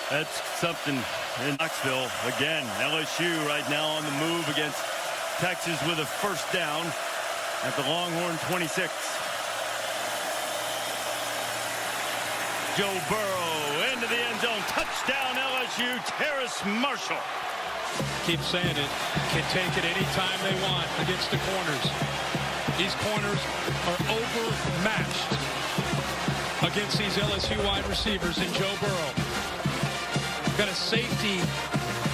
That's something in Knoxville. Again, LSU right now on the move against Texas with a first down at the Longhorn 26. Joe Burrow into the end zone. Touchdown LSU. Terrace Marshall. Keep saying it. Can take it anytime they want against the corners. These corners are overmatched against these LSU wide receivers in Joe Burrow. Got a safety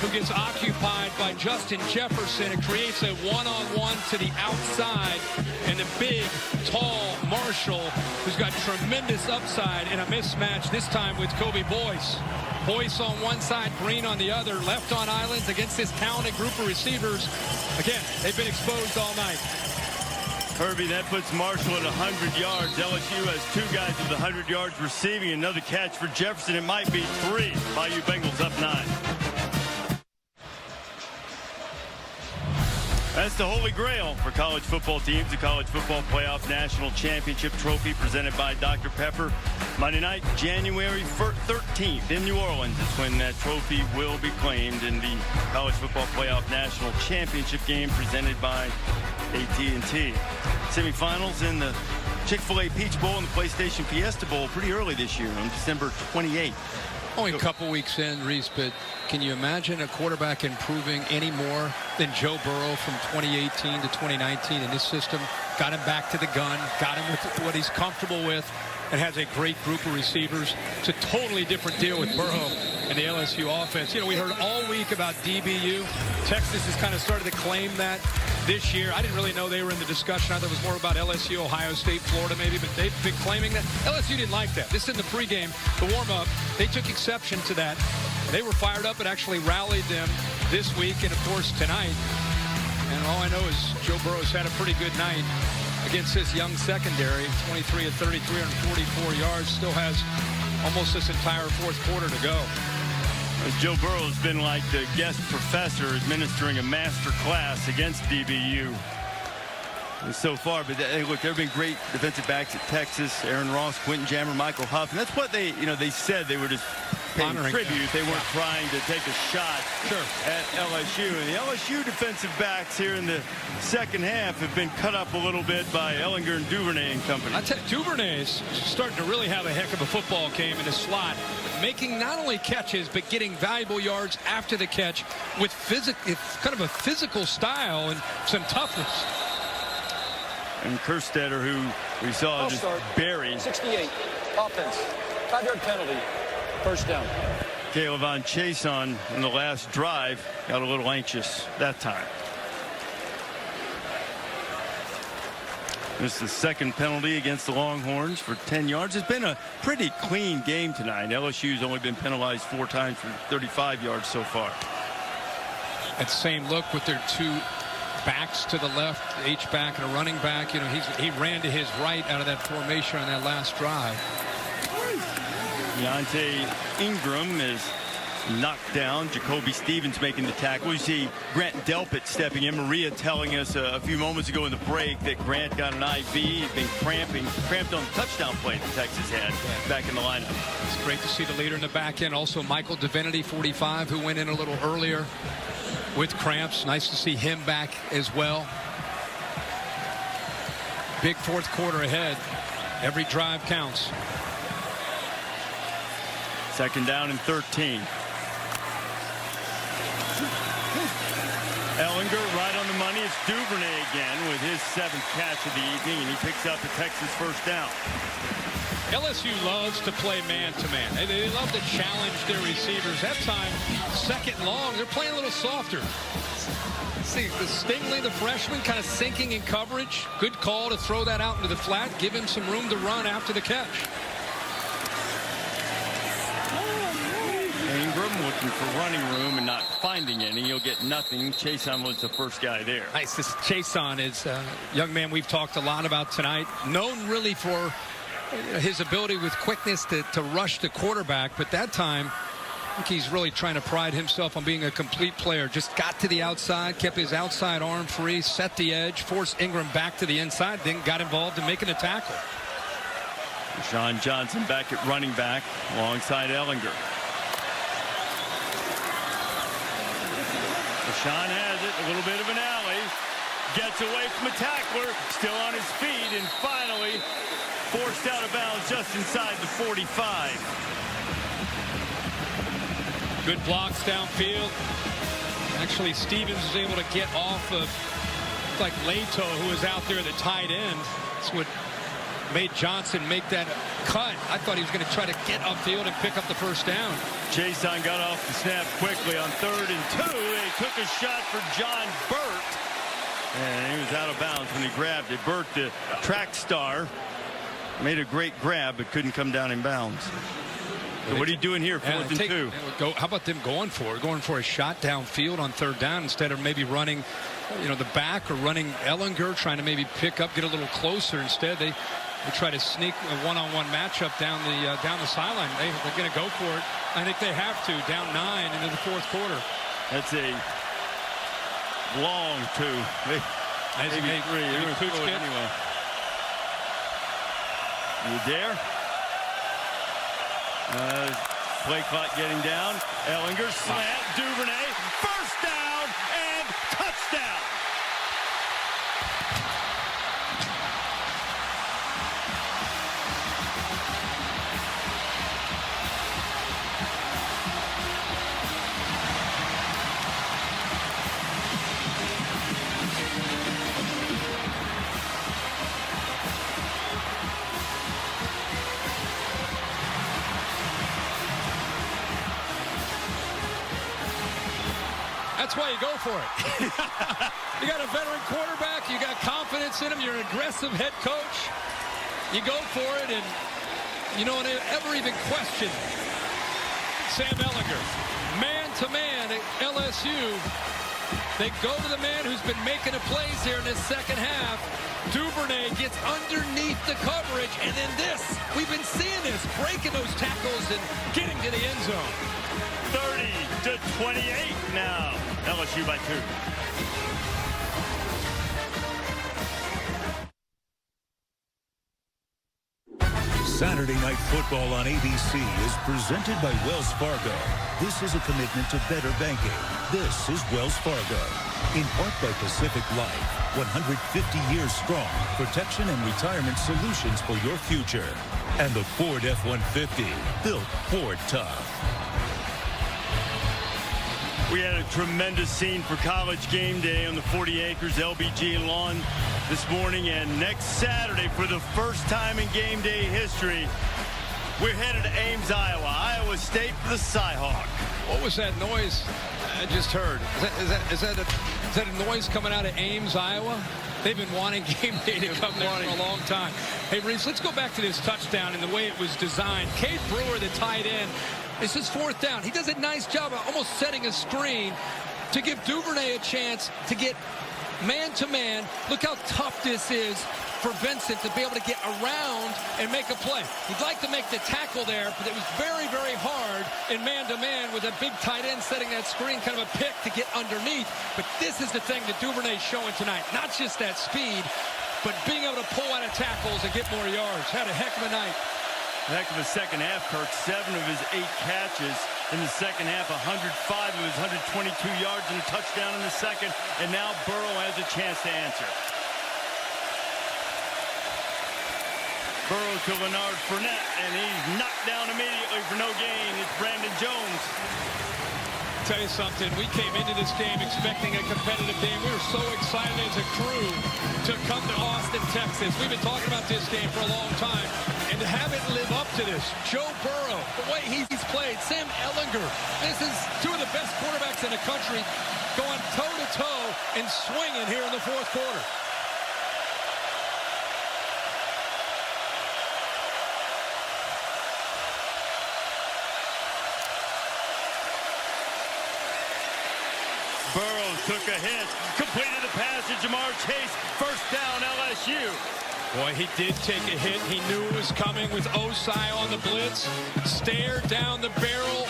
who gets occupied by Justin Jefferson. It creates a one-on-one to the outside. And the big, tall Marshall, who's got tremendous upside in a mismatch, this time with Kobe Boyce. Boyce on one side, Green on the other, left on islands against this talented group of receivers. Again, they've been exposed all night. Kirby, that puts Marshall at 100 yards. LSU has two guys with 100 yards receiving. Another catch for Jefferson. It might be 3. Bayou Bengals up 9. That's the holy grail for college football teams. The College Football Playoff National Championship Trophy presented by Dr. Pepper. Monday night, January 13th in New Orleans is when that trophy will be claimed in the College Football Playoff National Championship game presented by AT&T. Semifinals in the Chick-fil-A Peach Bowl and the PlayStation Fiesta Bowl pretty early this year on December 28th. Only a couple weeks in, Reese, but can you imagine a quarterback improving any more than Joe Burrow from 2018 to 2019 in this system? Got him back to the gun, got him with what he's comfortable with, and has a great group of receivers. It's a totally different deal with Burrow and the LSU offense. You know, we heard all week about DBU. Texas has kind of started to claim that this year. I didn't really know they were in the discussion. I thought it was more about LSU, Ohio State, Florida maybe, but they've been claiming that. LSU didn't like that. This in the pregame, the warm-up, they took exception to that. They were fired up and actually rallied them this week and, of course, tonight. And all I know is Joe Burrow's had a pretty good night against this young secondary. 23 of 30, 344 yards. Still has almost this entire fourth quarter to go. Joe Burrow has been like the guest professor administering a master class against DBU so far. But look, there have been great defensive backs at Texas. Aaron Ross, Quentin Jammer, Michael Huff. And that's what they said they were just paying tribute. They weren't trying to take a shot at LSU. And the LSU defensive backs here in the second half have been cut up a little bit by Ellinger and Duvernay and company. I tell you, Duvernay's starting to really have a heck of a football game in the slot, making not only catches but getting valuable yards after the catch with kind of a physical style and some toughness. And Kerstetter, who we saw just bury. 68, offense, 5-yard penalty, first down. Caleb Chason in the last drive got a little anxious that time. This is the second penalty against the Longhorns for 10 yards. It's been a pretty clean game tonight. LSU's only been penalized 4 times for 35 yards so far. That same look with their two backs to the left, H-back and a running back. You know, he ran to his right out of that formation on that last drive. Deontay Ingram is knocked down. Jacoby Stevens making the tackle. You see Grant Delpit stepping in. Maria telling us a few moments ago in the break that Grant got an IV. He's been cramped on the touchdown play that Texas had back in the lineup. It's great to see the leader in the back end. Also Michael Divinity, 45, who went in a little earlier with cramps. Nice to see him back as well. Big fourth quarter ahead. Every drive counts. Second down and 13. Ellinger right on the money. It's Duvernay again with his 7th catch of the evening, and he picks up the Texas first down. LSU loves to play man-to-man. They love to challenge their receivers. That time, second and long, they're playing a little softer. See, the Stingley, the freshman, kind of sinking in coverage. Good call to throw that out into the flat, give him some room to run after the catch. Ingram looking for running room and not finding any. He'll get nothing. Chason was the first guy there. Nice. This Chason is a young man we've talked a lot about tonight. Known really for his ability with quickness to rush the quarterback. But that time, I think he's really trying to pride himself on being a complete player. Just got to the outside, kept his outside arm free, set the edge, forced Ingram back to the inside, then got involved in making a tackle. Colin Johnson back at running back alongside Ellinger. Sean has it, a little bit of an alley. Gets away from a tackler, still on his feet, and finally forced out of bounds just inside the 45. Good blocks downfield. Actually, Stevens was able to get off of, like, Leto, who was out there at the tight end. That's what made Johnson make that cut. I thought he was going to try to get upfield and pick up the first down. Jason got off the snap quickly on 3rd and 2. They took a shot for John Burt. And he was out of bounds when he grabbed it. Burt, the track star, made a great grab, but couldn't come down in bounds. So what are you doing here, 4th and 2? How about them going for a shot downfield on 3rd down instead of maybe running, the back or running Ellinger, trying to maybe pick up, get a little closer. Instead, they try to sneak a one-on-one matchup down the sideline. They're going to go for it. I think they have to, down 9 into the 4th quarter. That's a long 2. Maybe 3. They were throw it anyway. You there? Play clock getting down. Ellinger slant. Duvernay. First down and touchdown. That's why you go for it. You got a veteran quarterback. You got confidence in him. You're an aggressive head coach. You go for it, and you don't ever even question Sam Ellinger. Man-to-man at LSU. They go to the man who's been making the plays here in this second half. Duvernay gets underneath the coverage, and then this. We've been seeing this, breaking those tackles and getting to the end zone. 30-28 now. LSU by 2. Saturday Night Football on ABC is presented by Wells Fargo. This is a commitment to better banking. This is Wells Fargo. In part by Pacific Life, 150 years strong, protection and retirement solutions for your future. And the Ford F-150, built Ford tough. We had a tremendous scene for College Game Day on the 40 acres LBG lawn this morning, and next Saturday, for the first time in game day history, we're headed to Ames, Iowa. Iowa State for the Cyhawk. What was that noise I just heard? Is that a noise coming out of Ames, Iowa? They've been wanting game day to come there for a long time. Hey, Reese, let's go back to this touchdown and the way it was designed. Cade Brewer, the tight end, it's his 4th down. He does a nice job of almost setting a screen to give Duvernay a chance to get man-to-man. Look how tough this is for Vincent to be able to get around and make a play. He'd like to make the tackle there, but it was very, very hard in man-to-man with a big tight end setting that screen, kind of a pick to get underneath. But this is the thing that Duvernay's showing tonight. Not just that speed, but being able to pull out of tackles and get more yards. Had a heck of a night. Heck of a second half, Kirk. 7 of his 8 catches in the second half, 105 of his 122 yards and a touchdown in the second. And now Burrow has a chance to answer. Burrow to Leonard Fournette, and he's knocked down immediately for no gain. It's Brandon Jones. Tell you something, we came into this game expecting a competitive game. We were so excited as a crew to come to Austin, Texas. We've been talking about this game for a long time, and to have it live up to this, Joe Burrow, the way he's played, Sam Ellinger, this is 2 of the best quarterbacks in the country going toe-to-toe and swinging here in the 4th quarter. Burrow took a hit, completed the pass to Jamar Chase. First down, LSU. Boy, he did take a hit. He knew it was coming with Osai on the blitz. Stared down the barrel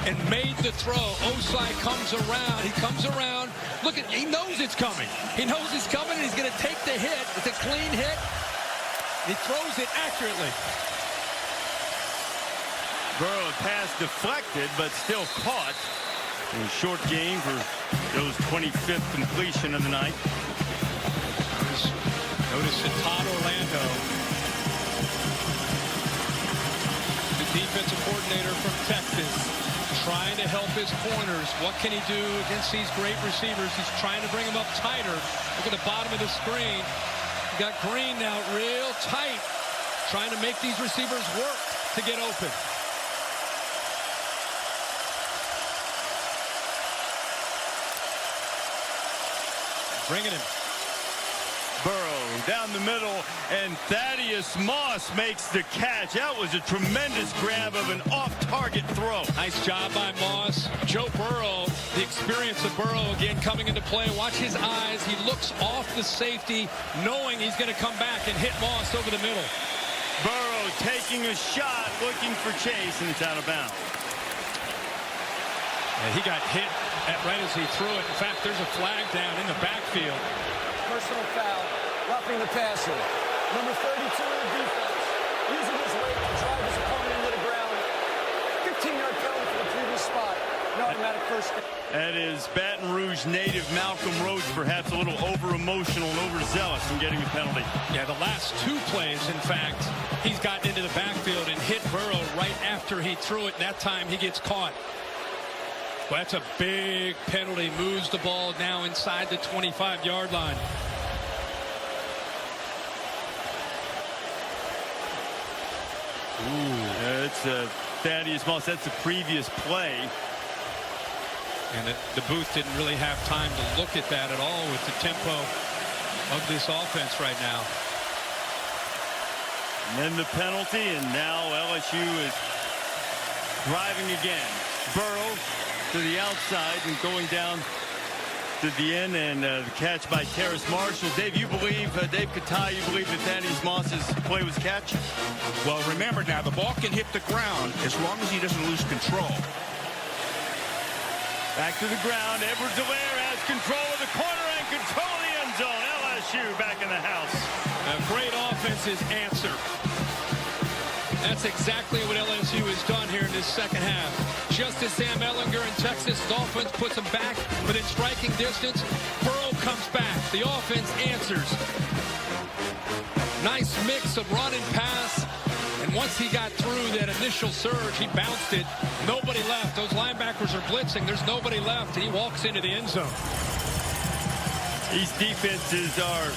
and made the throw. Osai comes around. He comes around. Look, he knows it's coming. He knows it's coming, and he's going to take the hit. It's a clean hit. He throws it accurately. Burrow pass deflected, but still caught. A short game for Joe's 25th completion of the night. Notice that Todd Orlando, the defensive coordinator from Texas, trying to help his corners. What can he do against these great receivers? He's trying to bring them up tighter. Look at the bottom of the screen. You got Green now real tight, trying to make these receivers work to get open. Bringing him. Burrow down the middle, and Thaddeus Moss makes the catch. That was a tremendous grab of an off-target throw. Nice job by Moss. Joe Burrow, the experience of Burrow again coming into play. Watch his eyes. He looks off the safety, knowing he's going to come back and hit Moss over the middle. Burrow taking a shot, looking for Chase, and it's out of bounds. And he got hit right as he threw it. In fact, there's a flag down in the backfield. Personal foul, roughing the passer. Number 32 in the defense, using his weight to drive his opponent into the ground. 15-yard penalty for the previous spot. No automatic first down. That is Baton Rouge native Malcolm Rhodes, perhaps a little over-emotional and overzealous in getting the penalty. Yeah, the last two plays, in fact, he's gotten into the backfield and hit Burrow right after he threw it. And that time he gets caught. Well, that's a big penalty. Moves the ball now inside the 25-yard line. Ooh, it's Thaddeus Moss. That's the previous play. And the booth didn't really have time to look at that at all with the tempo of this offense right now. And then the penalty, and now LSU is driving again. Burrow to the outside and going down to the end, and the catch by Terrace Marshall. Dave, you believe, Dave Katai, you believe that Thaddeus Moss's play was catch? Well, remember now, the ball can hit the ground as long as he doesn't lose control. Back to the ground. Edwards-Helaire has control of the corner and control of the end zone. LSU back in the house. A great offensive answer. That's exactly what LSU has done here in this second half. Just as Sam Ehlinger and Texas' offense puts them back within striking distance, Burrow comes back. The offense answers. Nice mix of run and pass. And once he got through that initial surge, he bounced it. Nobody left. Those linebackers are blitzing. There's nobody left. And he walks into the end zone. These defenses are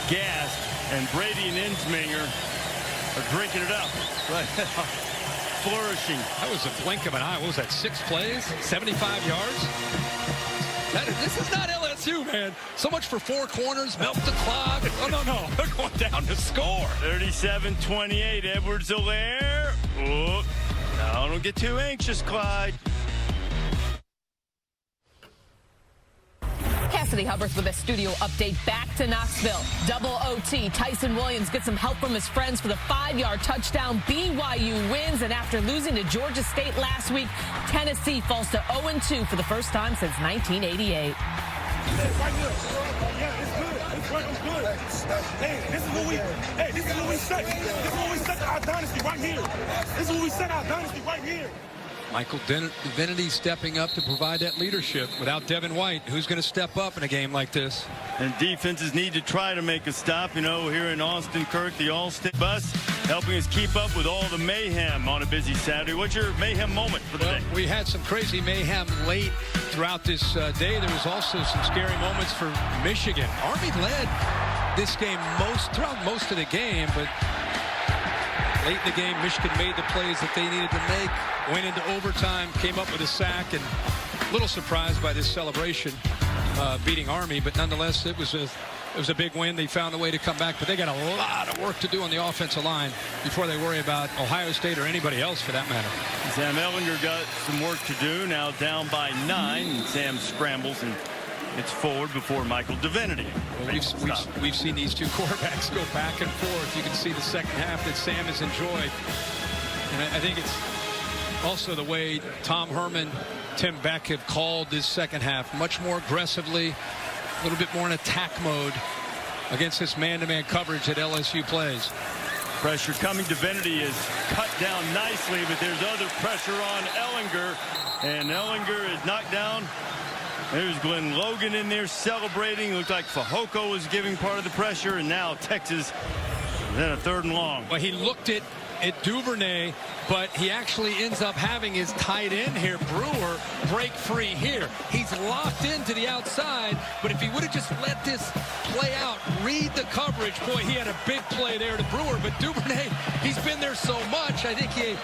gassed, and Brady and Ensminger are drinking it up. Flourishing. That was a blink of an eye. What was that, 6 plays? 75 yards? This is not LSU, man. So much for 4 corners, milk the clock. Oh, no. They're going down to score. 37-28, Edwards-Helaire. Oh, now don't get too anxious, Clyde. Cassidy Hubbard with a studio update back to Knoxville. Double OT. Tyson Williams gets some help from his friends for the 5-yard touchdown. BYU wins, and after losing to Georgia State last week, Tennessee falls to 0-2 for the first time since 1988. This is what we set. This is what we set our dynasty right here. This is what we set our dynasty right here. Michael Divinity stepping up to provide that leadership. Without Devin White, who's going to step up in a game like this? And defenses need to try to make a stop. You know, here in Austin, Kirk, the All-State bus, helping us keep up with all the mayhem on a busy Saturday. What's your mayhem moment for the day? We had some crazy mayhem late throughout this day. There was also some scary moments for Michigan. Army led this game throughout most of the game, but late in the game, Michigan made the plays that they needed to make, went into overtime, came up with a sack, and a little surprised by this celebration beating Army, but nonetheless, it was a big win. They found a way to come back, but they got a lot of work to do on the offensive line before they worry about Ohio State or anybody else for that matter. Sam Ehlinger got some work to do, now down by 9, and Sam scrambles and it's forward before Michael Divinity. Well, we've seen these two quarterbacks go back and forth. You can see the second half that Sam has enjoyed. And I think it's also the way Tom Herman, Tim Beck have called this second half much more aggressively, a little bit more in attack mode against this man-to-man coverage that LSU plays. Pressure coming. Divinity is cut down nicely, but there's other pressure on Ehlinger. And Ellinger is knocked down. There's Glenn Logan in there celebrating. Looked like Fehoko was giving part of the pressure, and now Texas then a 3rd and long. Well, he looked at Duvernay, but he actually ends up having his tight end here, Brewer, break free here. He's locked into the outside, but if he would have just let this play out, read the coverage, boy, he had a big play there to Brewer. But Duvernay, he's been there so much, I think he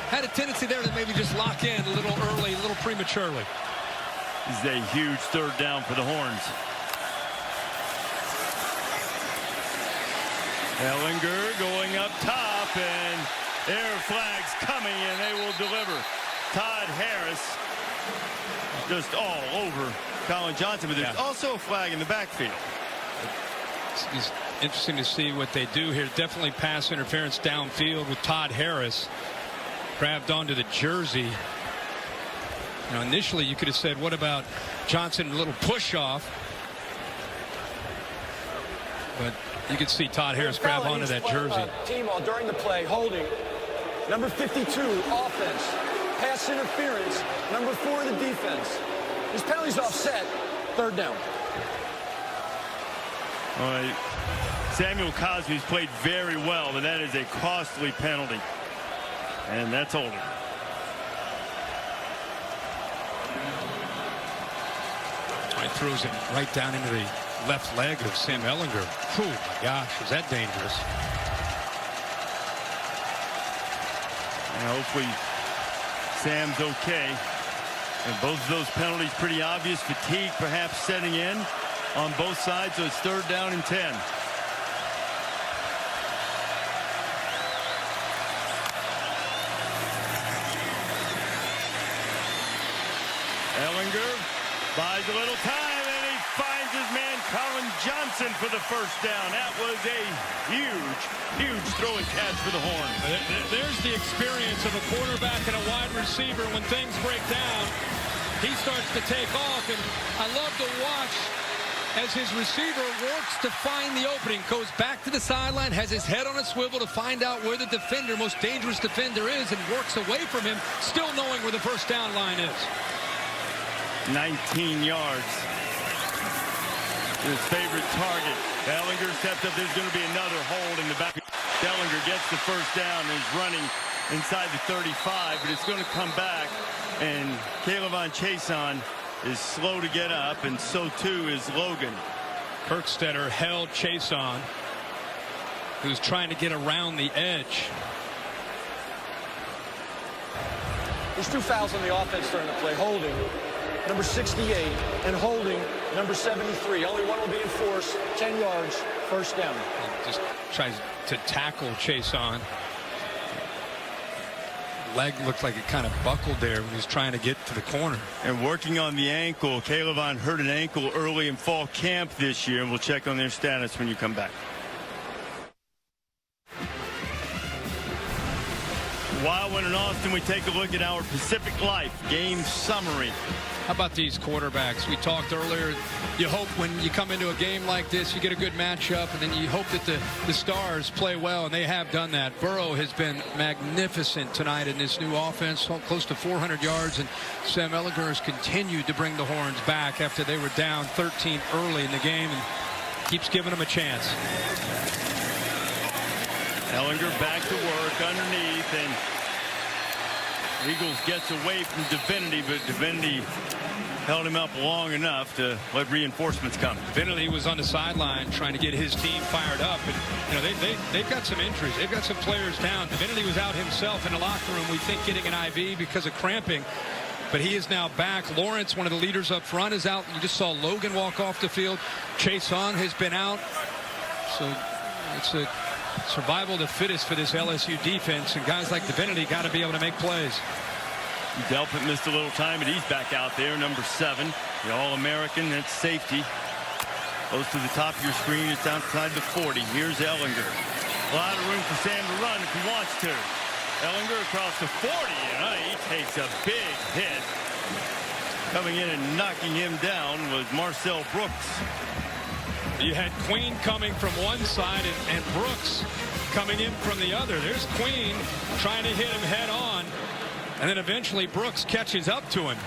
had a tendency there to maybe just lock in a little early, a little prematurely. This is a huge 3rd down for the Horns. Ellinger going up top, and air flags coming, and they will deliver. Todd Harris just all over Colin Johnson, but there's also a flag in the backfield. It's interesting to see what they do here. Definitely pass interference downfield with Todd Harris. Grabbed onto the jersey. You know, initially you could have said, what about Johnson, a little push off? But you could see Todd Harris grab onto that jersey. Team during the play, holding. Number 52, offense. Pass interference. Number 4, the defense. His penalty's offset. 3rd down. All right. Samuel Cosby's played very well, but that is a costly penalty. And that's holding. He throws it right down into the left leg of Sam Ellinger. Oh my gosh, is that dangerous? And hopefully Sam's okay. And both of those penalties pretty obvious. Fatigue perhaps setting in on both sides, so it's 3rd down and 10. Ellinger buys a little time, and he finds his man Colin Johnson for the 1st down. That was a huge throwing catch for the Horns. There's the experience of a quarterback and a wide receiver. When things break down, he starts to take off, and I love to watch as his receiver works to find the opening, goes back to the sideline, has his head on a swivel to find out where the defender, most dangerous defender is, and works away from him, still knowing where the 1st down line is. 19 yards. His favorite target. Ellinger steps up. There's going to be another hold in the back. Ellinger gets the 1st down and is running inside the 35, but it's going to come back, and Caleb Chason is slow to get up, and so too is Logan. Kirkstetter held Chason, who's trying to get around the edge. There's 2 fouls on the offense during the play. Holding number 68 and holding number 73. Only one will be enforced. 10 yards, 1st down. Just tries to tackle Chason. Leg looked like it kind of buckled there when he was trying to get to the corner. And working on the ankle. Caleb hurt an ankle early in fall camp this year, and we'll check on their status when you come back. While we're in Austin, we take a look at our Pacific Life game summary. How about these quarterbacks? We talked earlier, you hope when you come into a game like this, you get a good matchup, and then you hope that the stars play well, and they have done that. Burrow has been magnificent tonight in this new offense, close to 400 yards, and Sam Ellinger has continued to bring the Horns back after they were down 13 early in the game, and keeps giving them a chance. Ellinger back to work underneath, and Eagles gets away from Divinity, but Divinity held him up long enough to let reinforcements come. Divinity was on the sideline trying to get his team fired up, and you know they've got some injuries. They've got some players down. Divinity was out himself in the locker room, we think, getting an IV because of cramping, but he is now back. Lawrence, one of the leaders up front, is out. You just saw Logan walk off the field. Chason has been out, so it's a survival of the fittest for this LSU defense, and guys like Divinity got to be able to make plays. Delpit missed a little time, and he's back out there, number 7, the All-American. That's safety. Goes to the top of your screen. It's outside the 40. Here's Ellinger. A lot of room for Sam to run if he wants to. Ellinger across the 40, and he takes a big hit. Coming in and knocking him down was Marcel Brooks. You had Queen coming from one side and Brooks coming in from the other. There's Queen trying to hit him head on. And then eventually Brooks catches up to him.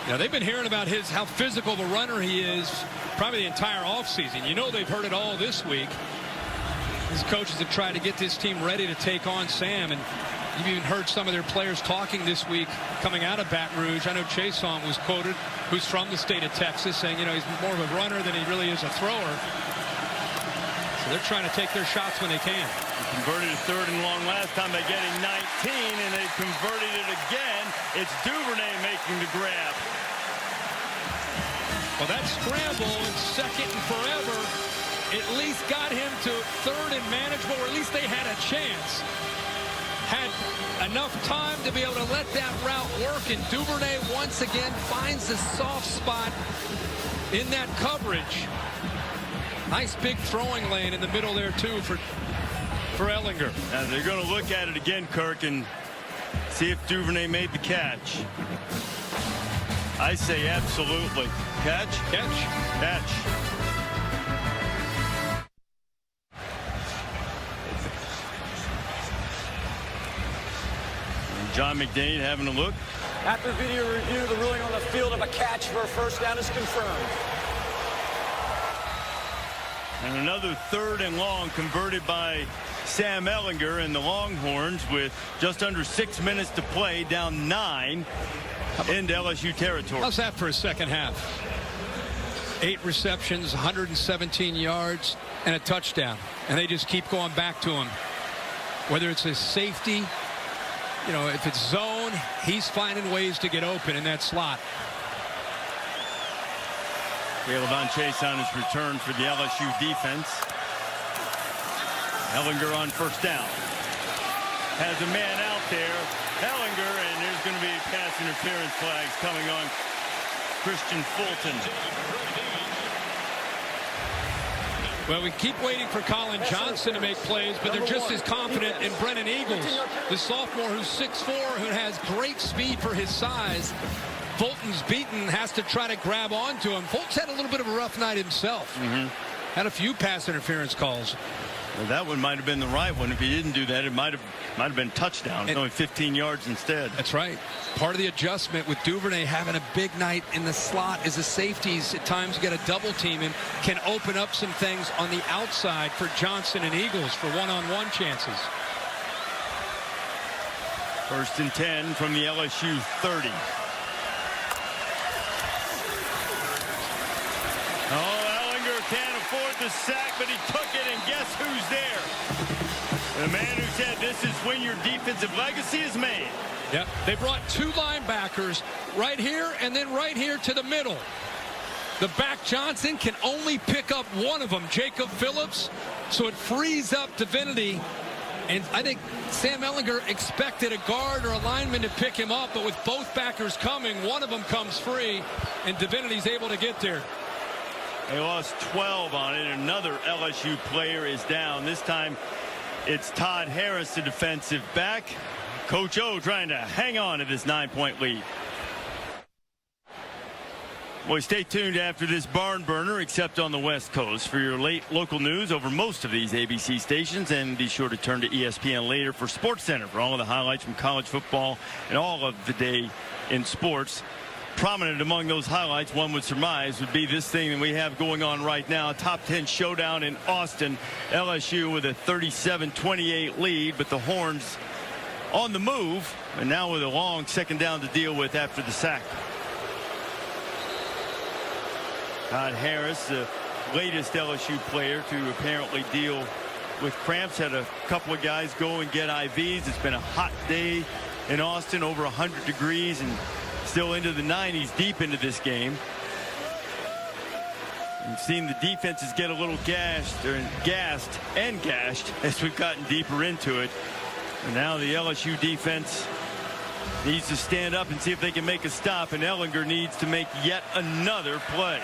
Now, they've been hearing about how physical of a runner he is probably the entire offseason. You know they've heard it all this week. His coaches have tried to get this team ready to take on Sam, and you've even heard some of their players talking this week coming out of Baton Rouge. I know Chason was quoted, who's from the state of Texas, saying, you know, he's more of a runner than he really is a thrower. So they're trying to take their shots when they can. They converted a 3rd and long last time by getting 19, and they converted it again. It's Duvernay making the grab. Well, that scramble in 2nd and forever at least got him to 3rd and manageable, or at least they had a chance. Had enough time to be able to let that route work, and Duvernay once again finds the soft spot in that coverage. Nice big throwing lane in the middle there, too, for Ehlinger. Now they're going to look at it again, Kirk, and see if Duvernay made the catch. I say absolutely. Catch? Catch. Catch. And John McDade having a look. After video review, the ruling on the field of a catch for a first down is confirmed. And another 3rd and long converted by Sam Ehlinger, and the Longhorns with just under 6 minutes to play, down 9 into LSU territory. How's that for a second half? 8 receptions, 117 yards, and a touchdown. And they just keep going back to him. Whether it's his safety, you know, if it's zone, he's finding ways to get open in that slot. Caleb on Chase on his return for the LSU defense. Ehlinger on 1st down. Has a man out there. Ehlinger, and there's going to be pass interference flags coming on Christian Fulton. Well, we keep waiting for Colin Johnson to make plays, but they're just as confident in Brennan Eagles, the sophomore who's 6'4", who has great speed for his size. Fulton's beaten, has to try to grab onto him. Fulton's had a little bit of a rough night himself. Had a few pass interference calls. Well, that one might have been the right one. If he didn't do that, it might have been touchdown. It's only 15 yards instead. That's right. Part of the adjustment with Duvernay having a big night in the slot is the safeties at times get a double team and can open up some things on the outside for Johnson and Eagles for one-on-one chances. 1st and 10 from the LSU 30. Can't afford the sack, but he took it, and guess who's there? The man who said this is when your defensive legacy is made. Yep, they brought 2 linebackers right here and then right here to the middle. The back Johnson can only pick up one of them, Jacob Phillips, so it frees up Divinity. And I think Sam Ehlinger expected a guard or a lineman to pick him up, but with both backers coming, one of them comes free, and Divinity's able to get there. They lost 12 on it. Another LSU player is down. This time it's Todd Harris, the defensive back. Coach O trying to hang on to this 9-point lead. Boy, stay tuned after this barn burner, except on the West Coast, for your late local news over most of these ABC stations. And be sure to turn to ESPN later for SportsCenter for all of the highlights from college football and all of the day in sports. Prominent among those highlights, one would surmise, would be this thing that we have going on right now. Top 10 showdown in Austin. LSU with a 37-28 lead, but the Horns on the move, and now with a long 2nd down to deal with after the sack. Todd Harris, the latest LSU player to apparently deal with cramps, had a couple of guys go and get IVs. It's been a hot day in Austin, over 100 degrees, and still into the 90s deep into this game. We've seen the defenses get a little gassed as we've gotten deeper into it. And now the LSU defense needs to stand up and see if they can make a stop, and Ehlinger needs to make yet another play.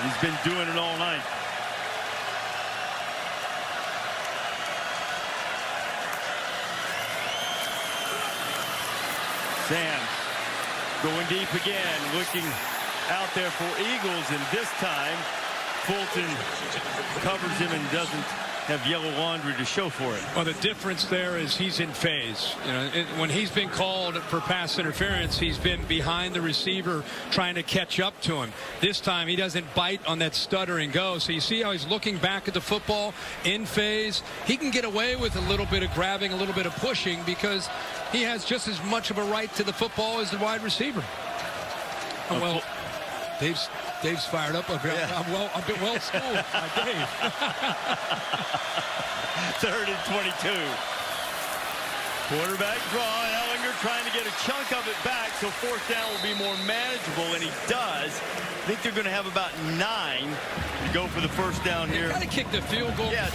He's been doing it all night. Sam going deep again, looking out there for Eagles, and this time Fulton covers him and doesn't have yellow laundry to show for it. Well, the difference there is he's in phase. You know, when he's been called for pass interference, he's been behind the receiver trying to catch up to him. This time, he doesn't bite on that stutter and go. So you see how he's looking back at the football in phase. He can get away with a little bit of grabbing, a little bit of pushing, because he has just as much of a right to the football as the wide receiver. Oh, well, Dave's fired up. I've been well schooled by Dave. 3rd and 22. Quarterback draw, and Ellinger trying to get a chunk of it back, so 4th down will be more manageable, and he does. I think they're going to have about 9 to go for the 1st down here. You got to kick the field goal. Yeah,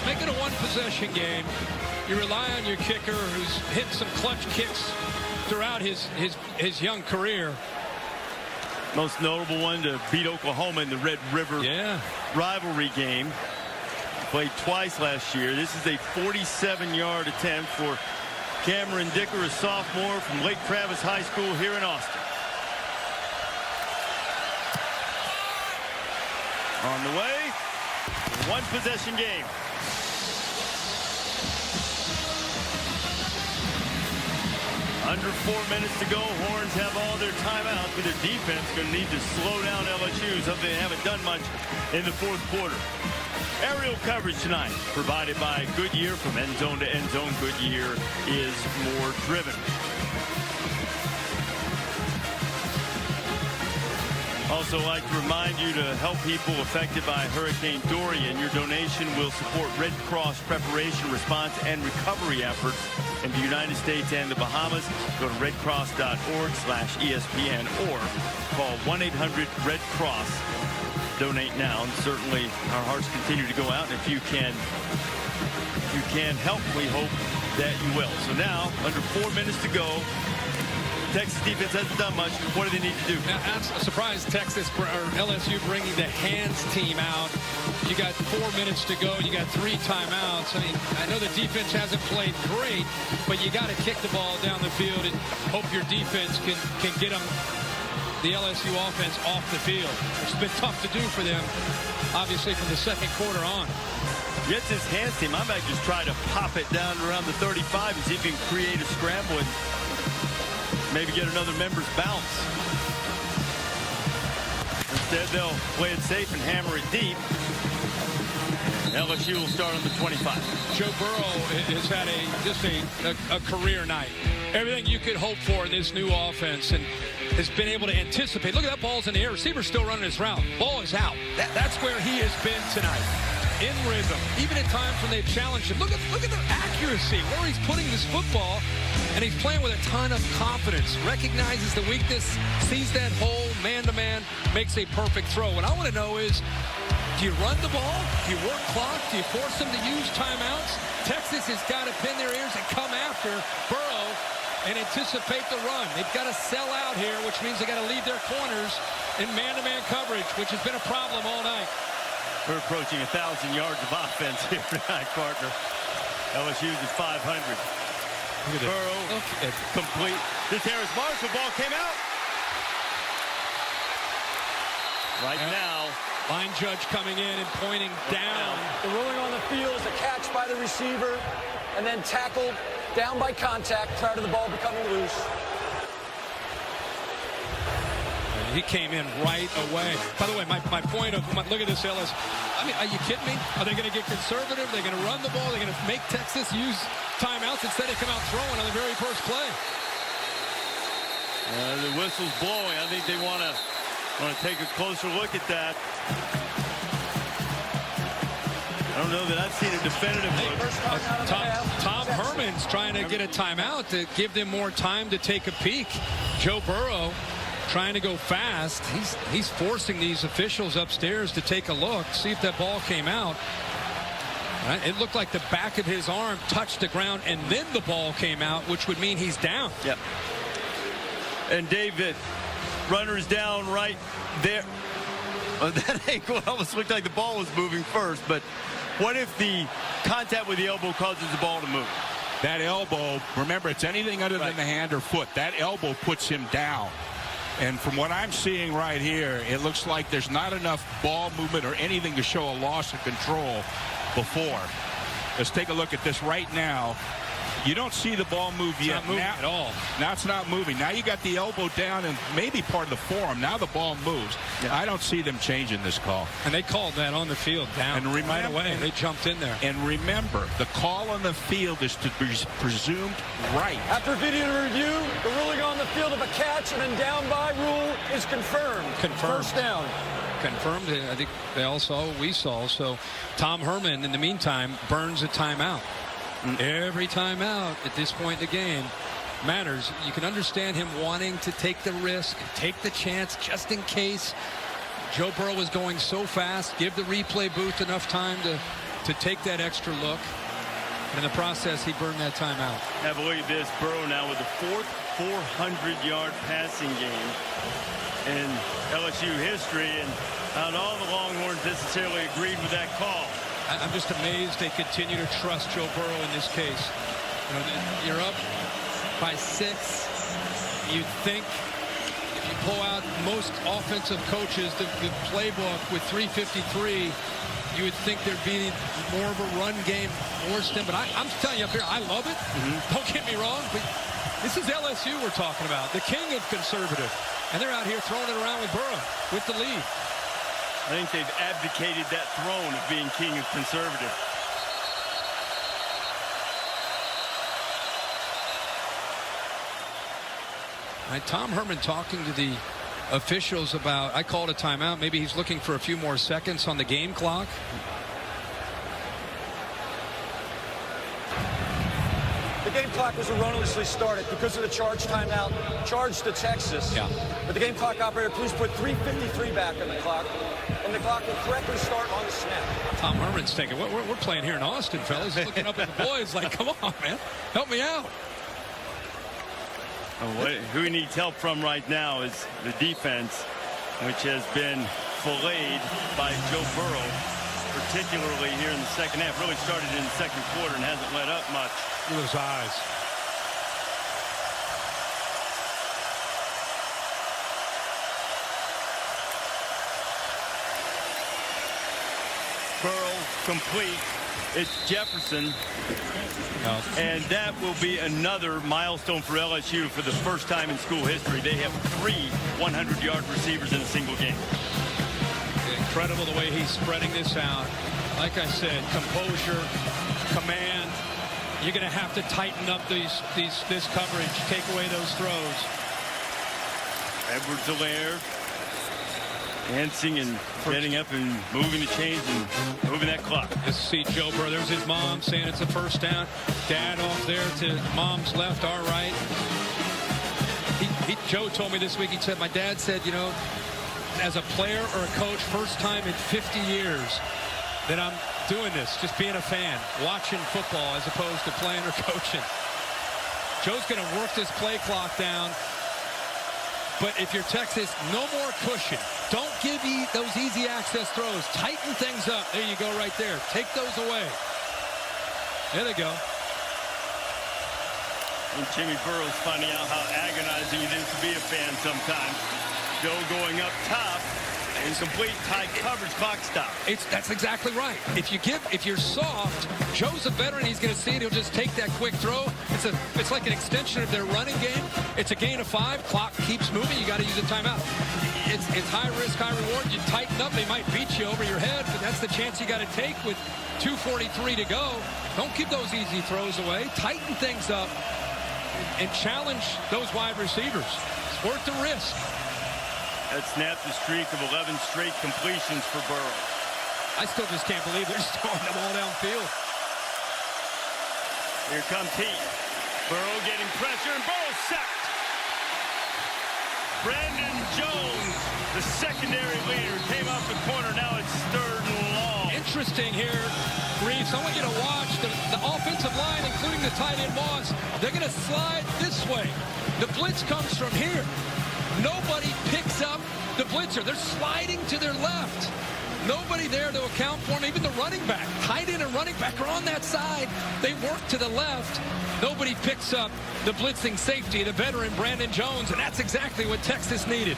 make it a one-possession game. You rely on your kicker, who's hit some clutch kicks throughout his young career. Most notable one to beat Oklahoma in the Red River rivalry game. Played twice last year. This is a 47-yard attempt for Cameron Dicker, a sophomore from Lake Travis High School here in Austin. On the way, one-possession game. Under 4 minutes to go. Horns have all their timeouts, but their defense going to need to slow down LSU, something they haven't done much in the 4th quarter. Aerial coverage tonight provided by Goodyear. From end zone to end zone, Goodyear is more driven. Also like to remind you to help people affected by Hurricane Dorian. Your donation will support Red Cross preparation, response, and recovery efforts in the United States and the Bahamas. Go to redcross.org/ESPN or call 1-800-RED-CROSS. Donate now, and certainly our hearts continue to go out. And if you can help, we hope that you will. So now, under 4 minutes to go, Texas defense hasn't done much. What do they need to do? Now, I'm surprised Texas or LSU bringing the hands team out. You got 4 minutes to go. You got 3 timeouts. I mean, I know the defense hasn't played great, but you got to kick the ball down the field and hope your defense can get them, the LSU offense, off the field. It's been tough to do for them, obviously, from the 2nd quarter on. Gets his hands team. I might just try to pop it down around the 35 and see if he can create a scramble and maybe get another member's bounce. Instead, they'll play it safe and hammer it deep. LSU will start on the 25. Joe Burrow has had a career night. Everything you could hope for in this new offense, and has been able to anticipate. Look at that, ball's in the air. Receiver's still running his route. Ball is out. That's where he has been tonight. In rhythm, even at times when they've challenged him. Look at the accuracy, where he's putting this football, and he's playing with a ton of confidence. Recognizes the weakness, sees that hole, man-to-man, makes a perfect throw. What I want to know is, do you run the ball? Do you work clock? Do you force them to use timeouts? Texas has got to pin their ears and come after Burrow and anticipate the run. They've got to sell out here, which means they got to leave their corners in man-to-man coverage, which has been a problem all night. We're approaching 1,000 yards of offense here tonight, partner. LSU's at 500. Burrow, complete. This Harris Marshall ball came out. Right now. Line judge coming in and pointing down. The ruling on the field is a catch by the receiver and then tackled down by contact prior to the ball becoming loose. He came in right away. By the way, my point of, look at this, Ellis. I mean, are you kidding me? Are they going to get conservative? Are they going to run the ball? Are they going to make Texas use timeouts? Instead, they come out throwing on the very first play. The whistle's blowing. I think they want to take a closer look at that. I don't know that I've seen a definitive look. Tom Herman's trying to get a timeout to give them more time to take a peek. Joe Burrow trying to go fast. He's forcing these officials upstairs to take a look, see if that ball came out. It looked like the back of his arm touched the ground, and then the ball came out, which would mean he's down. Yep. And David, runners down right there. That angle almost looked like the ball was moving first, but what if the contact with the elbow causes the ball to move? That elbow, remember, it's anything other than the hand or foot. That elbow puts him down. And from what I'm seeing right here, it looks like there's not enough ball movement or anything to show a loss of control. before. Let's take a look at this right now. You don't see the ball move yet. Not moving at all. Now it's not moving. Now you got the elbow down and maybe part of the forearm. Now the ball moves. Yeah. I don't see them changing this call. And they called that on the field down and right away. They jumped in there. And remember, the call on the field is to be presumed right. After video review, the ruling on the field of a catch and then down by rule is confirmed. First down. Confirmed. I think they all saw what we saw. So Tom Herman, in the meantime, burns a timeout. Every timeout at this point in the game matters. You can understand him wanting to take the risk, take the chance just in case. Joe Burrow was going so fast. Give the replay booth enough time to take that extra look. And in the process, he burned that timeout. Have a look at this. Burrow now with the fourth 400-yard passing game in LSU history, and not all the Longhorns necessarily agreed with that call. I'm just amazed they continue to trust Joe Burrow in this case. You know, you're up by 6. You'd think if you pull out most offensive coaches, the playbook with 353, you would think there'd be more of a run game, more stem. But I'm telling you up here, I love it. Don't get me wrong, but this is LSU we're talking about, the king of conservative. And they're out here throwing it around with Burrow with the lead. I think they've abdicated that throne of being king of conservative. Tom Herman talking to the officials about, I called a timeout. Maybe he's looking for a few more seconds on the game clock. The game clock was erroneously started because of the charge timeout charged to Texas. Yeah. But the game clock operator, please put 3:53 back on the clock, and the clock will correctly start on the snap. Tom Herman's thinking, we're playing here in Austin, fellas. Looking up at the boys like, come on, man. Help me out. Who he needs help from right now is the defense, which has been filleted by Joe Burrow, particularly here in the second half. Really started in the second quarter and hasn't let up much. Look at his eyes. Burrow complete. It's Jefferson. And that will be another milestone for LSU for the first time in school history. They have 3 100-yard receivers in a single game. Incredible the way he's spreading this out. Like I said, composure, command. You're going to have to tighten up this coverage, take away those throws. Edwards-Helaire dancing and getting up and moving the chains and moving that clock. Let's see Joe Burrow. There's his mom saying it's a first down. Dad off there to mom's left, our right. Joe told me this week, he said, my dad said, you know, as a player or a coach, first time in 50 years that I'm doing this, just being a fan, watching football as opposed to playing or coaching. Joe's going to work this play clock down. But if you're Texas, no more cushion. Don't give those easy access throws. Tighten things up. There you go right there. Take those away. There they go. And Jimmy Burrow's finding out how agonizing it is to be a fan sometimes. Joe going up top. Incomplete, tight coverage, clock stop. That's exactly right. If you're soft, Joe's a veteran. He's going to see it. He'll just take that quick throw. It's like an extension of their running game. It's a gain of 5. Clock keeps moving. You got to use a timeout. It's high risk, high reward. You tighten up, they might beat you over your head, but that's the chance you got to take with 2:43 to go. Don't give those easy throws away. Tighten things up and challenge those wide receivers. It's worth the risk. That snapped the streak of 11 straight completions for Burrow. I still just can't believe they're just throwing the ball downfield. Here comes Heat. Burrow getting pressure, and Burrow sacked. Brandon Jones, the secondary leader, came off the corner. Now it's 3rd and long. Interesting here, Reeves. I want you to watch the offensive line, including the tight end Moss. They're going to slide this way. The blitz comes from here. Nobody picks up the blitzer. They're sliding to their left. Nobody there to account for them. Even the running back, tight end and running back are on that side. They work to the left. Nobody picks up the blitzing safety, the veteran Brandon Jones, and that's exactly what Texas needed.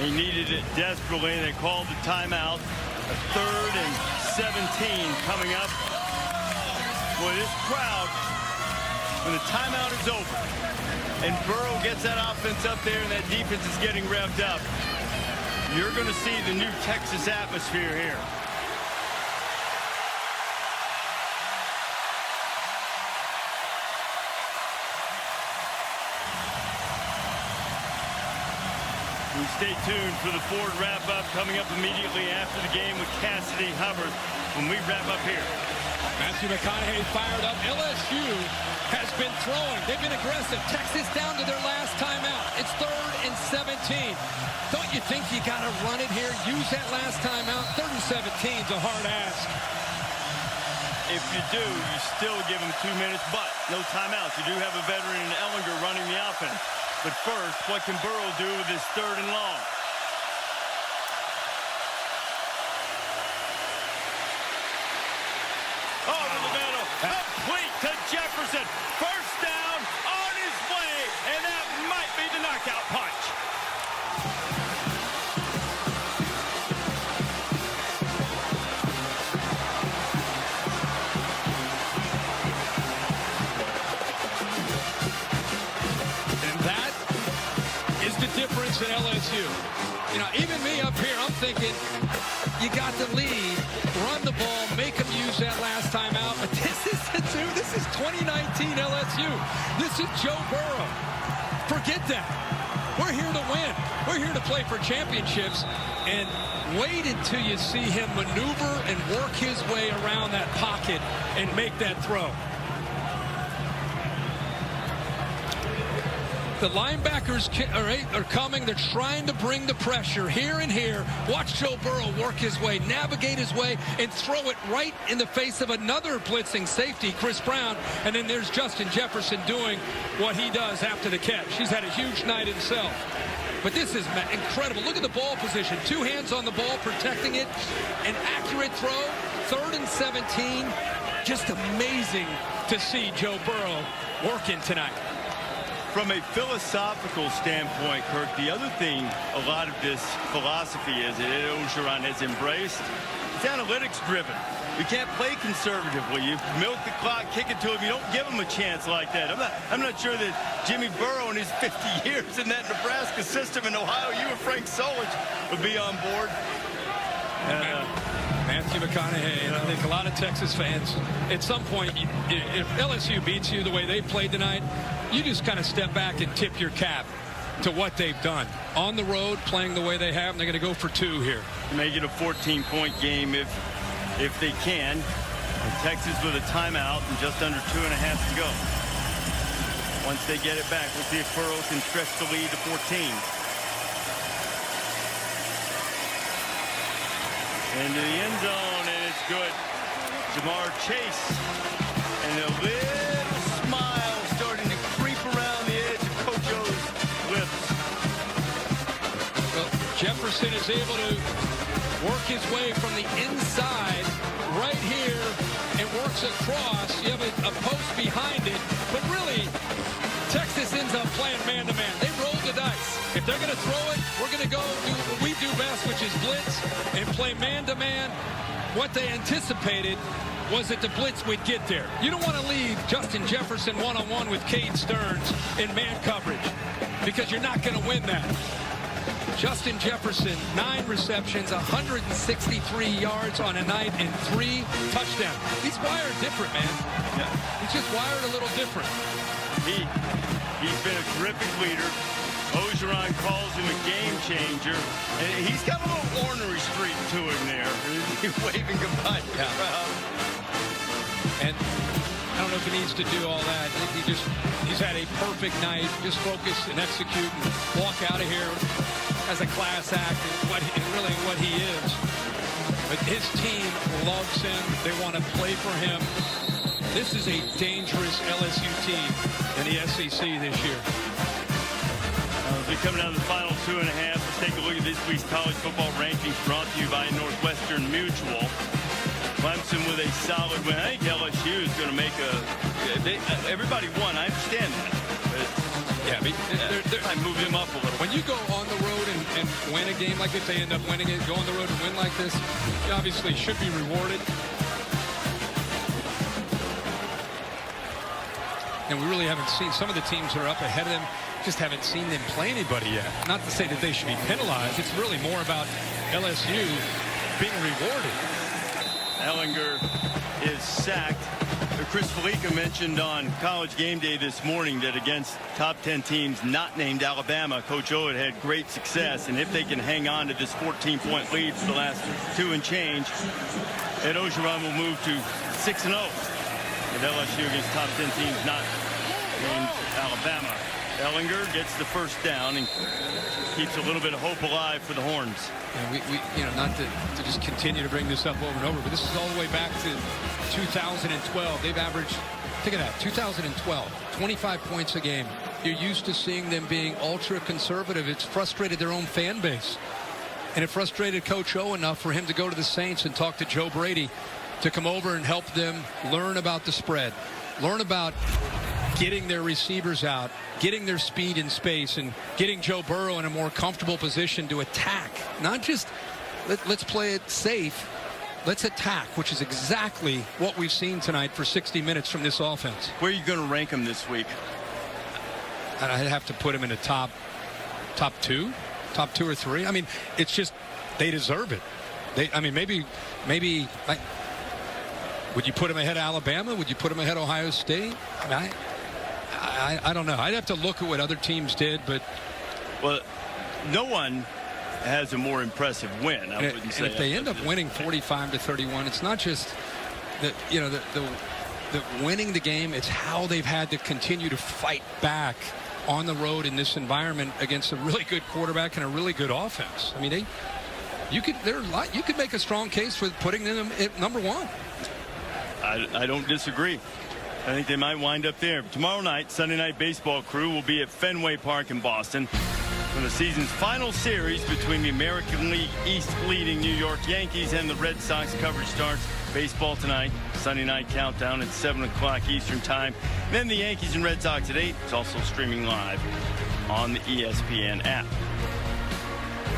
He needed it desperately, and they called the timeout. A 3rd and coming up. Boy, this crowd, when the timeout is over and Burrow gets that offense up there and that defense is getting revved up, you're going to see the new Texas atmosphere here. Stay tuned for the Ford wrap-up coming up immediately after the game with Cassidy Hubbard when we wrap up here. Matthew McConaughey fired up. LSU has been throwing. They've been aggressive. Texas down to their last timeout. It's 3rd and 17. Don't you think you got to run it here? Use that last timeout. 3rd and 17 is a hard ask. If you do, you still give them 2 minutes, but no timeouts. You do have a veteran in Ellinger running the offense. But first, what can Burrow do with his 3rd and long? Over the middle, complete to Jefferson. First down, on his way, and that might be the knockout punch. Difference in LSU. You know, even me up here, I'm thinking you got the lead, run the ball, make them use that last time out. But this is 2019 LSU. This is Joe Burrow. Forget that. We're here to win. We're here to play for championships. And wait until you see him maneuver and work his way around that pocket and make that throw. The linebackers are coming. They're trying to bring the pressure here and here. Watch Joe Burrow work his way, navigate his way, and throw it right in the face of another blitzing safety, Chris Brown. And then there's Justin Jefferson doing what he does after the catch. He's had a huge night himself. But this is incredible. Look at the ball position. 2 hands on the ball, protecting it. An accurate throw. 3rd and 17. Just amazing to see Joe Burrow working tonight. From a philosophical standpoint, Kirk, the other thing a lot of this philosophy is that Orgeron has embraced, it's analytics driven. You can't play conservatively. You milk the clock, kick it to him. You don't give him a chance like that. I'm not sure that Jimmy Burrow in his 50 years in that Nebraska system in Ohio, you and Frank Solich would be on board. Matthew McConaughey, and I think a lot of Texas fans, at some point, if LSU beats you the way they played tonight, you just kind of step back and tip your cap to what they've done. On the road, playing the way they have, and they're going to go for 2 here. Make it a 14-point game if they can. And Texas with a timeout and just under 2.5 to go. Once they get it back, we'll see if Burrow can stretch the lead to 14. Into the end zone, and it's good. Jamar Chase, and a little smile starting to creep around the edge of Coach O's lips. Well, Jefferson is able to work his way from the inside right here and works across. You have a post behind it, but really, Texas ends up playing man-to-man. They roll the dice. If they're going to throw it, we're going to go do what we do best, which is blitz and play man-to-man. What they anticipated was that the blitz would get there. You don't want to leave Justin Jefferson one-on-one with Cade Stearns in man coverage because you're not going to win that. Justin Jefferson, 9 receptions, 163 yards on a night, and 3 touchdowns. He's wired different, man. Yeah. He's just wired a little different. He's been a terrific leader. Orgeron calls him a game changer. And he's got a little ornery streak to him there. He's waving goodbye to the crowd. And I don't know if he needs to do all that. He's had a perfect night. Just focus and execute and walk out of here as a class act and really what he is. But his team loves him. They want to play for him. This is a dangerous LSU team in the SEC this year. We're coming down to the final 2.5. Let's take a look at this week's college football rankings brought to you by Northwestern Mutual. Clemson with a solid win. I think LSU is going to make everybody won. I understand that. But Yeah, I mean, I move him up a little. when you go on the road and win a game like this, they end up winning it, go on the road and win like this, you obviously should be rewarded. And we really haven't seen some of the teams that are up ahead of them, just haven't seen them play anybody yet. Not to say that they should be penalized. It's really more about LSU being rewarded. Ellinger is sacked. Chris Felica mentioned on College Game Day this morning that against top 10 teams not named Alabama, Coach O had great success. And if they can hang on to this 14-point lead for the last 2 and change, Ed Orgeron will move to 6-0 at LSU against top 10 teams not named Alabama. Ellinger gets the first down and keeps a little bit of hope alive for the Horns. And we you know, not to just continue to bring this up over and over, but this is all the way back to 2012. They've averaged, think of that, 2012, 25 points a game. You're used to seeing them being ultra conservative. It's frustrated their own fan base. And it frustrated Coach O enough for him to go to the Saints and talk to Joe Brady to come over and help them learn about the spread, learn about getting their receivers out, getting their speed in space, and getting Joe Burrow in a more comfortable position to attack. Not just let's play it safe, let's attack, which is exactly what we've seen tonight for 60 minutes from this offense. Where are you going to rank them this week? And I'd have to put them in the top 2 or 3. I mean, it's just they deserve it. I mean, maybe like, would you put them ahead of Alabama? Would you put them ahead of Ohio State? I mean, I don't know. I'd have to look at what other teams did, but well, no one has a more impressive win. I wouldn't say. And if they end up winning 45-31, it's not just the winning the game. It's how they've had to continue to fight back on the road in this environment against a really good quarterback and a really good offense. I mean, you could make a strong case for putting them at number 1. I don't disagree. I think they might wind up there. Tomorrow night, Sunday Night Baseball crew will be at Fenway Park in Boston for the season's final series between the American League East leading New York Yankees and the Red Sox. Coverage starts baseball tonight. Sunday night countdown at 7 o'clock Eastern time. Then the Yankees and Red Sox at 8. It's also streaming live on the ESPN app.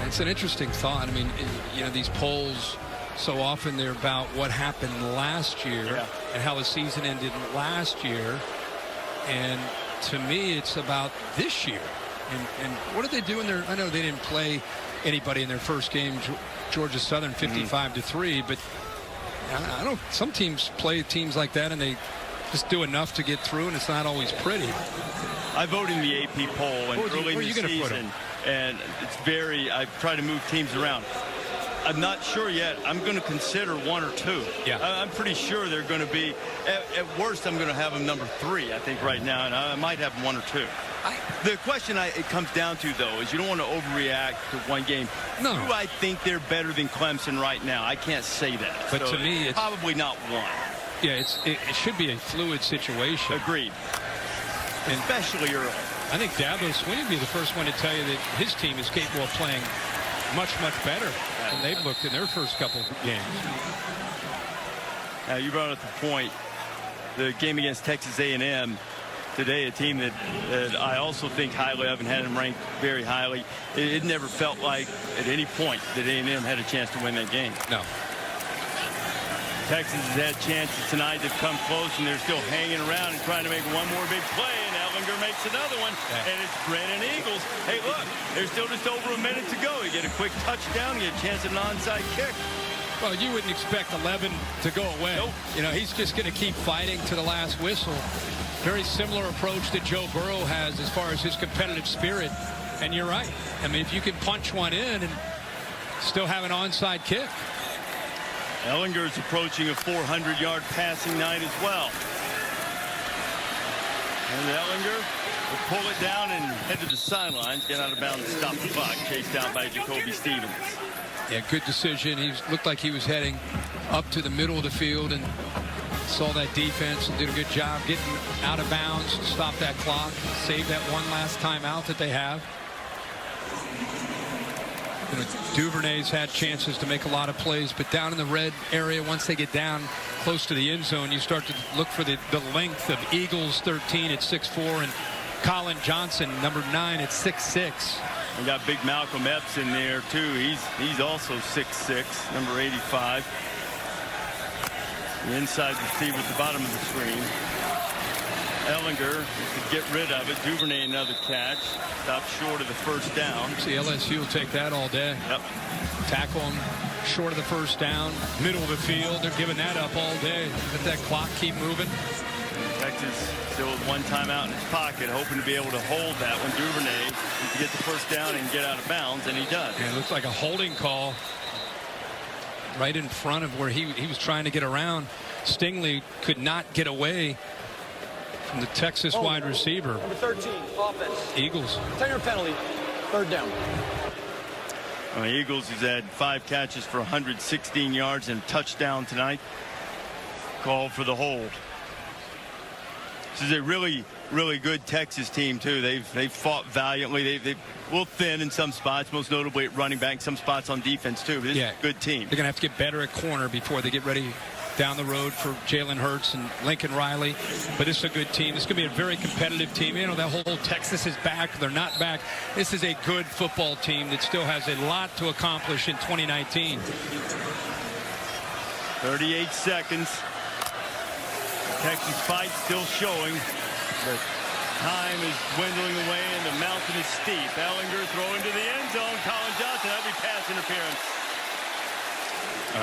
It's an interesting thought. I mean, you know, these polls, so often they're about what happened last year and how the season ended last year. And to me, it's about this year. And what did they do in their, I know they didn't play anybody in their first game, Georgia Southern 55-3, but I don't, some teams play teams like that and they just do enough to get through, and it's not always pretty. I vote in the AP poll and early in the season, and it's I've tried to move teams around. I'm not sure yet. I'm going to consider 1 or 2. Yeah. I'm pretty sure they're going to be, at worst, I'm going to have them number 3, I think, right now, and I might have them 1 or 2. The question it comes down to, though, is you don't want to overreact to one game. No. Do I think they're better than Clemson right now? I can't say that. But so to me, it's probably not 1. Yeah, it should be a fluid situation. Agreed. And especially early. I think Dabo Swinney would be the first one to tell you that his team is capable of playing much, much better than they've looked in their first couple of games. Now, you brought up the point. The game against Texas A&M today, a team that I also think highly of and had them ranked very highly. It never felt like at any point that A&M had a chance to win that game. No. Texas has had chances tonight. They've come close, and they're still hanging around and trying to make one more big play, and Ellinger makes another one, and it's Brennan Eagles. Hey, look, there's still just over a minute to go. You get a quick touchdown, you get a chance at an onside kick. Well, you wouldn't expect 11 to go away. Nope. You know, he's just going to keep fighting to the last whistle. Very similar approach that Joe Burrow has as far as his competitive spirit. And you're right. I mean, if you can punch one in and still have an onside kick. Ellinger's approaching a 400-yard passing night as well. And Ellinger will pull it down and head to the sidelines, get out of bounds and stop the clock, chased out by Jacoby Stevens. Yeah, good decision. He looked like he was heading up to the middle of the field and saw that defense and did a good job getting out of bounds to stop that clock, save that one last timeout that they have. You know, Duvernay's had chances to make a lot of plays, but down in the red area, once they get down close to the end zone, you start to look for the length of Eagles 13 at 6'4", and Colin Johnson, number 9 at 6'6". We got big Malcolm Epps in there too. He's also 6'6", number 85. The inside receiver at the bottom of the screen. Ellinger to get rid of it. Duvernay another catch. Stopped short of the first down. See, LSU will take that all day. Yep. Tackle him short of the first down, middle of the field. They're giving that up all day. Let that clock keep moving. Texas still with one timeout in his pocket, hoping to be able to hold that one. Duvernay to get the first down and get out of bounds, and he does. And it looks like a holding call right in front of where he was trying to get around. Stingley could not get away from the Texas wide receiver. Number 13, offense. Eagles. 10-yard penalty, 3rd down. The Eagles has had 5 catches for 116 yards and a touchdown tonight. Called for the hold. This is a really, really good Texas team too. They've fought valiantly. They will thin in some spots, most notably at running back, some spots on defense too. But this is a good team. They're going to have to get better at corner before they get ready down the road for Jalen Hurts and Lincoln Riley. But this is a good team. This is going to be a very competitive team. You know, that whole Texas is back. They're not back. This is a good football team that still has a lot to accomplish in 2019. 38 seconds. Texas fight still showing, but time is dwindling away and the mountain is steep. Ellinger throwing to the end zone. Colin Johnson, that'll be pass interference.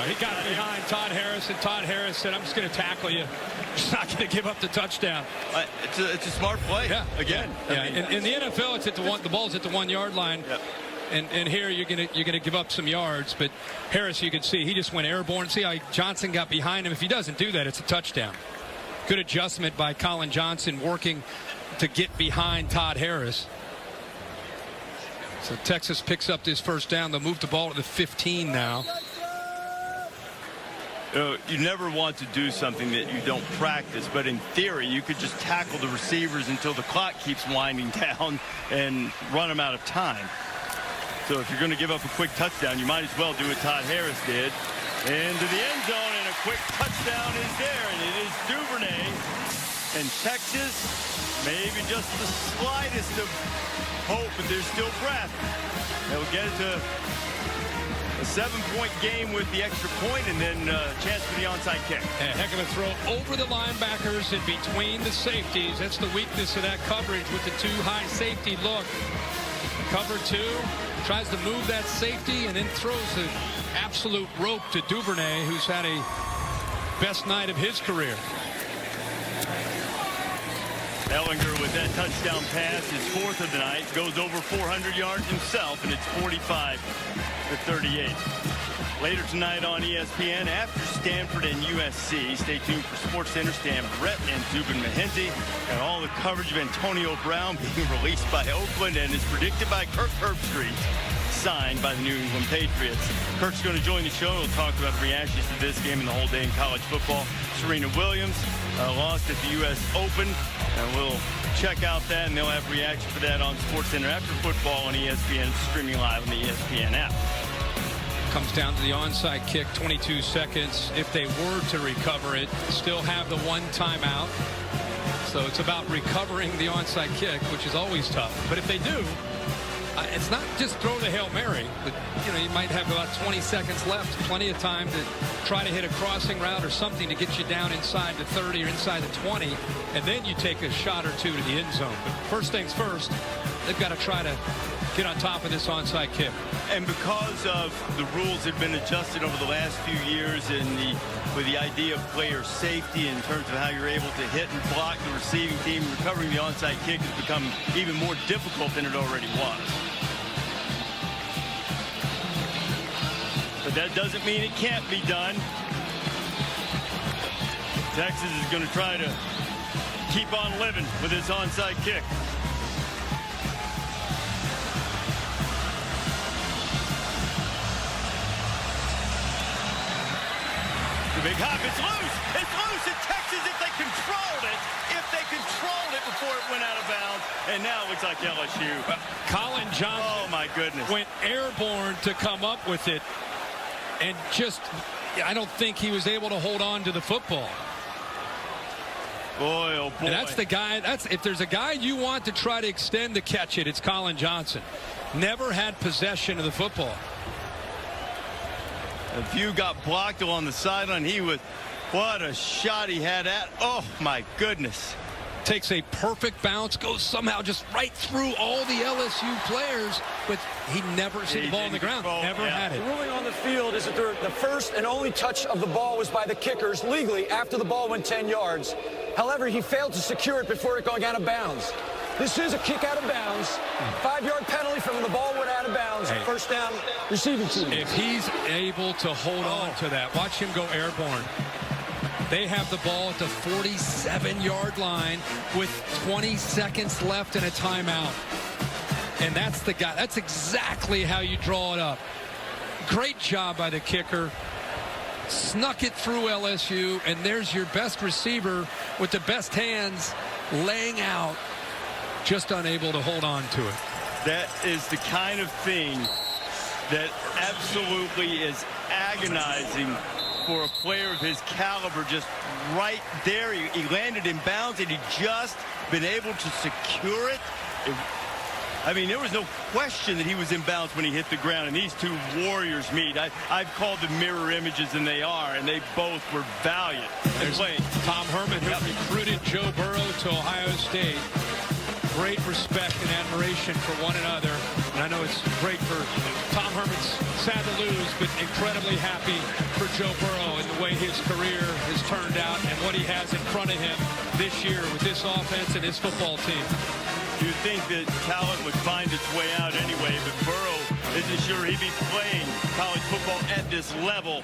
He got behind Todd Harris, and Todd Harris said, I'm just going to tackle you. Just not going to give up the touchdown. It's a smart play. Yeah. Again. Yeah. In the NFL, it's at the ball's at the 1 yard line. Yep. And here you're gonna give up some yards, but Harris, you can see he just went airborne. See how Johnson got behind him. If he doesn't do that, it's a touchdown. Good adjustment by Colin Johnson, working to get behind Todd Harris. So Texas picks up this first down. They'll move the ball to the 15 now. You never want to do something that you don't practice, but in theory, you could just tackle the receivers until the clock keeps winding down and run them out of time. So if you're going to give up a quick touchdown, you might as well do what Todd Harris did. Into the end zone, and a quick touchdown is there, and it is Duvernay. And Texas, maybe just the slightest of hope, but there's still breath. They'll get it to a 7-point game with the extra point, and then a chance for the onside kick. A heck of a throw over the linebackers and between the safeties. That's the weakness of that coverage with the 2 high safety look. Cover 2, tries to move that safety and then throws an absolute rope to Duvernay, who's had a best night of his career. Ellinger with that touchdown pass, his 4th of the night, goes over 400 yards himself, and it's 45-38. Later tonight on ESPN, after Stanford and USC, stay tuned for SportsCenter. Stan Brett and Zubin Mehenti. Got all the coverage of Antonio Brown being released by Oakland and is predicted by Kirk Herbstreit, signed by the New England Patriots. Kirk's going to join the show. We'll talk about the reactions to this game and the whole day in college football. Serena Williams lost at the U.S. Open, and we'll check out that, and they'll have reaction for that on SportsCenter after football on ESPN, streaming live on the ESPN app. Comes down to the onside kick, 22 seconds. If they were to recover it, still have the 1 timeout. So it's about recovering the onside kick, which is always tough. But if they do, it's not just throw the Hail Mary, but you might have about 20 seconds left, plenty of time to try to hit a crossing route or something to get you down inside the 30 or inside the 20, and then you take a shot or 2 to the end zone. But first things first, they've got to try to get on top of this onside kick. And because of the rules that have been adjusted over the last few years and with the idea of player safety in terms of how you're able to hit and block the receiving team, recovering the onside kick has become even more difficult than it already was. But that doesn't mean it can't be done. Texas is going to try to keep on living with this onside kick. The big hop, it's loose! It's loose in Texas if they controlled it! If they controlled it before it went out of bounds. And now it looks like LSU. Colin Johnson, oh my goodness, went airborne to come up with it. And just, I don't think he was able to hold on to the football. Boy, oh boy. And that's the guy. If there's a guy you want to try to extend to catch it, it's Colin Johnson. Never had possession of the football. A few got blocked along the sideline. What a shot he had at. Oh my goodness. Takes a perfect bounce, goes somehow just right through all the LSU players, but he never seen the ball on the ground. Never had it. The ruling on the field is that the first and only touch of the ball was by the kickers legally after the ball went 10 yards. However, he failed to secure it before it going out of bounds. This is a kick out of bounds. 5-yard penalty from when the ball went out of bounds. Hey. First down receiving team. If he's able to hold on to that, watch him go airborne. They have the ball at the 47-yard line with 20 seconds left and a timeout. And that's the guy. That's exactly how you draw it up. Great job by the kicker. Snuck it through LSU, and there's your best receiver with the best hands laying out, just unable to hold on to it. That is the kind of thing that absolutely is agonizing for a player of his caliber. Just right there, he landed in bounds, and he just been able to secure it. I mean, there was no question that he was in bounds when he hit the ground, and these two warriors meet. I've called them mirror images, and they are, and they both were valiant. There's Tom Herman, who recruited Joe Burrow to Ohio State. Great respect and admiration for one another. And I know it's great for Tom Herman's sad to lose, but incredibly happy for Joe Burrow and the way his career has turned out and what he has in front of him this year with this offense and his football team. You'd think that talent would find its way out anyway, but Burrow isn't sure he'd be playing college football at this level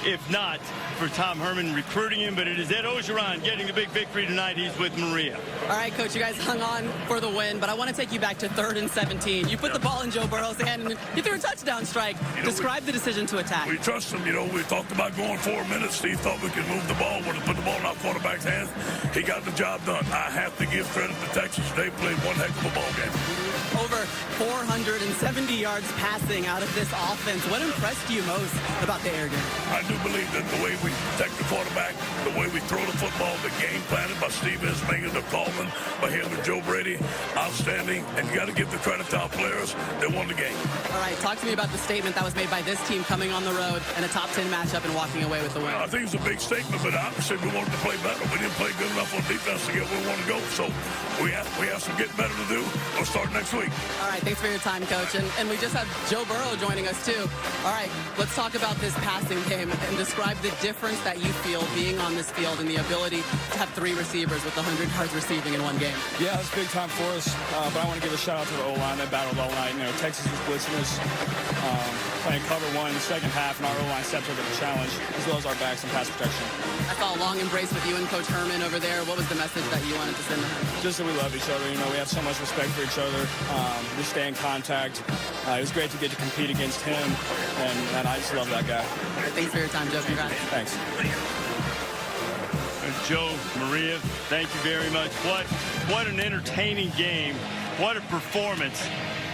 if not for Tom Herman recruiting him. But it is Ed Ogeron getting the big victory tonight. He's with Maria. All right, Coach, you guys hung on for the win, but I want to take you back to 3rd and 17. You put the ball in Joe Burrow's hand, and you threw a touchdown strike. Describe the decision to attack. We trust him. We talked about going 4 minutes. Steve thought we could move the ball. Would have put the ball in our quarterback's hands. He got the job done. I have to give credit to Texas. They played one heck of a ball game. Over 470 yards passing out of this offense. What impressed you most about the air game? I do believe that the way we protect the quarterback, the way we throw the football, the game planted by Steve Isminger, the Coleman, by him and Joe Brady, outstanding. And you got to give the credit to our players. They won the game. All right, talk to me about the statement that was made by this team coming on the road and a top 10 matchup and walking away with the win. Well, I think it was a big statement, but obviously we wanted to play better. We didn't play good enough on defense to get where we want to go. So we have some getting better to do. We'll start next week. All right, thanks for your time, Coach. And we just have Joe Burrow joining us, too. All right, let's talk about this passing game and describe the difference that you feel being on this field and the ability to have 3 receivers with 100 yards receiving in one game. Yeah, it's big time for us, but I want to give a shout out to the O-line. They battled all night. Texas was blitzing us, playing cover 1 in the second half, and our O-line stepped up to the challenge, as well as our backs and pass protection. I saw a long embrace with you and Coach Herman over there. What was the message that you wanted to send to him? Just that we love each other. We have so much respect for each other. We stay in contact. It was great to get to compete against him, and I just love that guy. Thanks for your time, Joe. Congrats. Thanks. Joe, Maria, thank you very much. What an entertaining game. What a performance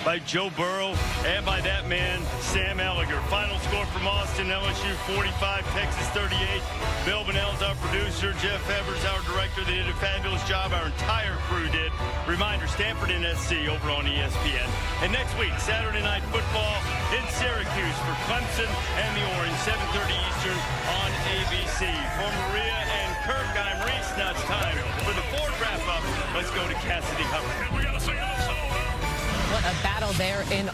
by Joe Burrow and by that man, Sam Elliger. Final score from Austin, LSU 45, Texas 38. Bill Bonnell's our producer. Jeff Evers, our director. They did a fabulous job. Our entire crew did. Reminder, Stanford and SC over on ESPN. And next week, Saturday Night Football in Syracuse for Clemson and the Orange, 7:30 Eastern on ABC. For Maria and Kirk, I'm Reese. Now it's time for the Ford wrap-up. Let's go to Cassidy Hubbard. We got to sing a little song. What a battle there in